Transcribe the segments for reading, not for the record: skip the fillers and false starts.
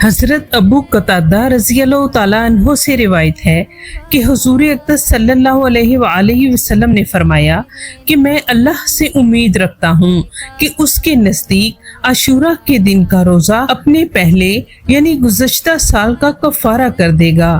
حضرت ابو قتادہ رضی اللہ تعالیٰ عنہ سے روایت ہے کہ حضور اقدس صلی اللہ علیہ وآلہ وسلم نے فرمایا کہ میں اللہ سے امید رکھتا ہوں کہ اس کے نزدیک عاشوراء کے دن کا روزہ اپنے پہلے یعنی گزشتہ سال کا کفارہ کر دے گا۔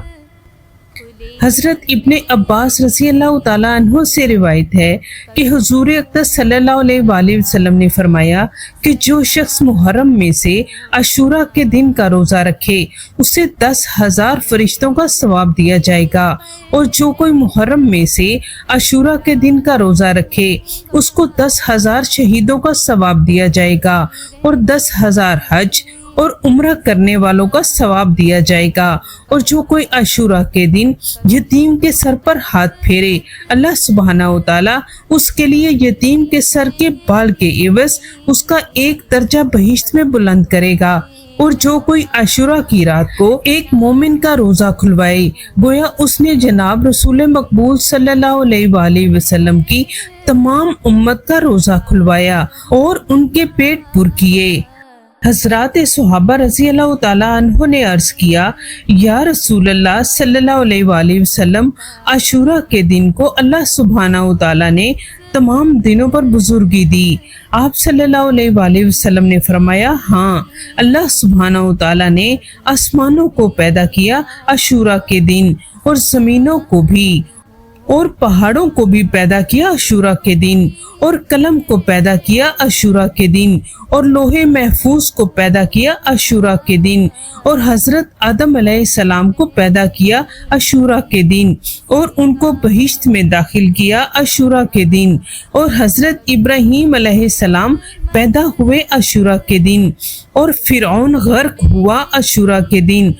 حضرت ابن عباس رضی اللہ تعالیٰ عنہ سے روایت ہے کہ حضور اقدس صلی اللہ علیہ وآلہ وسلم نے فرمایا کہ جو شخص محرم میں سے عاشوراء کے دن کا روزہ رکھے اسے 10,000 فرشتوں کا ثواب دیا جائے گا، اور جو کوئی محرم میں سے عاشوراء کے دن کا روزہ رکھے اس کو 10,000 شہیدوں کا ثواب دیا جائے گا، اور 10,000 حج اور عمرہ کرنے والوں کا ثواب دیا جائے گا، اور جو کوئی عاشوراء کے دن یتیم کے سر پر ہاتھ پھیرے اللہ سبحانہ و تعالی اس کے لیے یتیم کے سر کے بال کے عوض اس کا ایک درجہ بہشت میں بلند کرے گا۔ اور جو کوئی عاشوراء کی رات کو ایک مومن کا روزہ کھلوائے گویا اس نے جناب رسول مقبول صلی اللہ علیہ وآلہ وسلم کی تمام امت کا روزہ کھلوایا اور ان کے پیٹ پر کیے۔ حضرات صحابہ رضی اللہ تعالیٰ عنہ نے عرض کیا، یا رسول اللہ صلی اللہ علیہ وآلہ وسلم، عاشوراء کے دن کو اللہ سبحانہ و تعالیٰ نے تمام دنوں پر بزرگی دی۔ آپ صلی اللہ علیہ وآلہ وسلم نے فرمایا، ہاں، اللہ سبحانہ و تعالیٰ نے آسمانوں کو پیدا کیا عاشوراء کے دن، اور زمینوں کو بھی اور پہاڑوں کو بھی پیدا کیا عاشوراء کے دن، اور قلم کو پیدا کیا عاشوراء کے دن، اور لوح محفوظ کو پیدا کیا عاشوراء کے دن، اور حضرت آدم علیہ السلام کو پیدا کیا عاشوراء کے دن، اور ان کو بہشت میں داخل کیا عاشوراء کے دن، اور حضرت ابراہیم علیہ السلام پیدا ہوئے عاشوراء کے دن، اور فرعون غرق ہوا عاشوراء کے دن،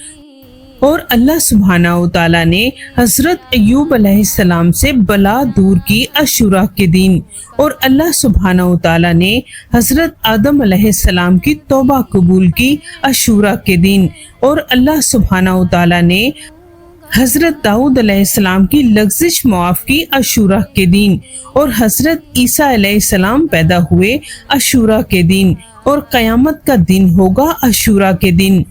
اور اللہ سبحانہ و تعالیٰ نے حضرت ایوب علیہ السلام سے بلا دور کی عاشوراء کے دن، اور اللہ سبحانہ و تعالیٰ نے حضرت آدم علیہ السلام کی توبہ قبول کی عاشوراء کے دن، اور اللہ سبحانہ و تعالیٰ نے حضرت داؤد علیہ السلام کی لغزش معاف کی عاشوراء کے دن، اور حضرت عیسیٰ علیہ السلام پیدا ہوئے عاشوراء کے دن، اور قیامت کا دن ہوگا عاشوراء کے دن۔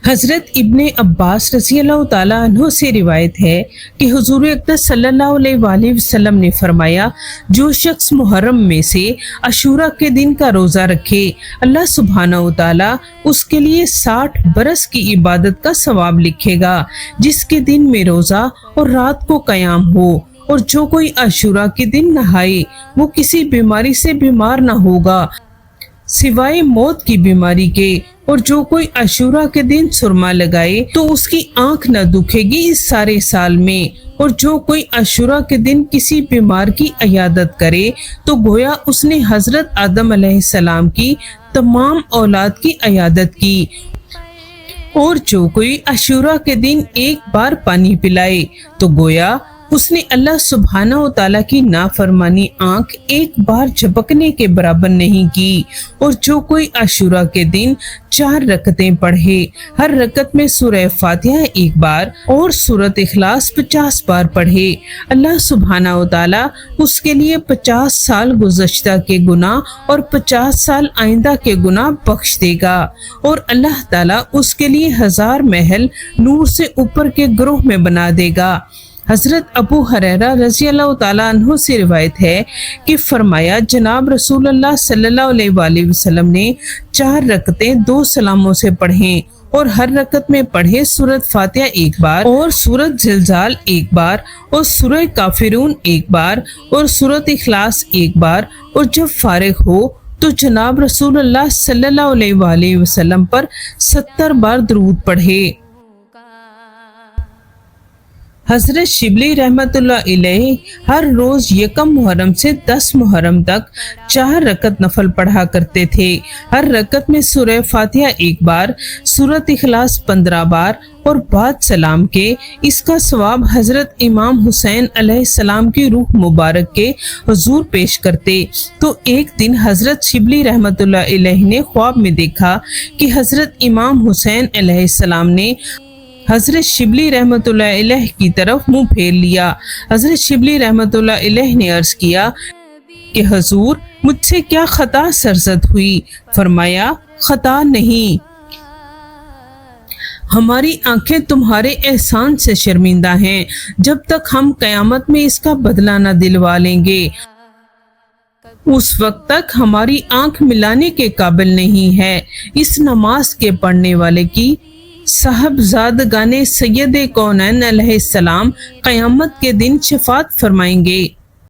حضرت ابن عباس رضی اللہ تعالیٰ عنہ سے روایت ہے کہ حضور اقدس صلی اللہ علیہ وآلہ وسلم نے فرمایا، جو شخص محرم میں سے عاشوراء کے دن کا روزہ رکھے اللہ سبحانہ و تعالیٰ اس کے لیے 60 برس کی عبادت کا ثواب لکھے گا، جس کے دن میں روزہ اور رات کو قیام ہو۔ اور جو کوئی عاشوراء کے دن نہائے وہ کسی بیماری سے بیمار نہ ہوگا سوائے موت کی بیماری کے، اور جو کوئی عاشوراء کے دن سرما لگائے تو اس کی آنکھ نہ دکھے گی اس سارے سال میں، اور جو کوئی عاشوراء کے دن کسی بیمار کی عیادت کرے تو گویا اس نے حضرت آدم علیہ السلام کی تمام اولاد کی عیادت کی، اور جو کوئی عاشوراء کے دن ایک بار پانی پلائے تو گویا اس نے اللہ سبحانہ و تعالیٰ کی نافرمانی آنکھ ایک بار جھپکنے کے برابر نہیں کی، اور جو کوئی عاشوراء کے دن 4 رکعتیں پڑھے، ہر رکعت میں سورہ فاتحہ ایک بار اور سورۃ اخلاص 50 بار پڑھے، اللہ سبحانہ و تعالیٰ اس کے لیے 50 سال گزشتہ کے گناہ اور 50 سال آئندہ کے گناہ بخش دے گا، اور اللہ تعالیٰ اس کے لیے 1000 محل نور سے اوپر کے گروہ میں بنا دے گا۔ حضرت ابو ہریرہ رضی اللہ تعالیٰ عنہ سے روایت ہے کہ فرمایا، جناب رسول اللہ صلی اللہ علیہ وآلہ وسلم نے 4 رکعتیں 2 سلاموں سے پڑھیں، اور ہر رکعت میں پڑھے سورۃ فاتحہ ایک بار اور سورۃ زلزال ایک بار اور سورہ کافرون ایک بار اور سورۃ اخلاص ایک بار، اور جب فارغ ہو تو جناب رسول اللہ صلی اللہ علیہ وآلہ وسلم پر 70 بار درود پڑھے۔ حضرت شبلی رحمت اللہ علیہ ہر روز 1 محرم سے 10 محرم تک 4 رکعت نفل پڑھا کرتے تھے، ہر رکعت میں سورہ فاتحہ ایک بار، سورۃ اخلاص 15 بار، اور بعد سلام کے اس کا ثواب حضرت امام حسین علیہ السلام کی روح مبارک کے حضور پیش کرتے۔ تو ایک دن حضرت شبلی رحمت اللہ علیہ نے خواب میں دیکھا کہ حضرت امام حسین علیہ السلام نے حضرت شبلی رحمت اللہ علیہ کی طرف منہ پھیر لیا۔ حضرت شبلی رحمت اللہ علیہ نے عرض کیا، کہ حضور مجھ سے کیا خطا سرزد ہوئی؟ فرمایا خطا نہیں، ہماری آنکھیں تمہارے احسان سے شرمندہ ہیں، جب تک ہم قیامت میں اس کا بدلہ نہ دلوا لیں گے اس وقت تک ہماری آنکھ ملانے کے قابل نہیں ہے۔ اس نماز کے پڑھنے والے کی صاحبزادگان سید کونین علیہ السلام قیامت کے دن شفاعت فرمائیں گے۔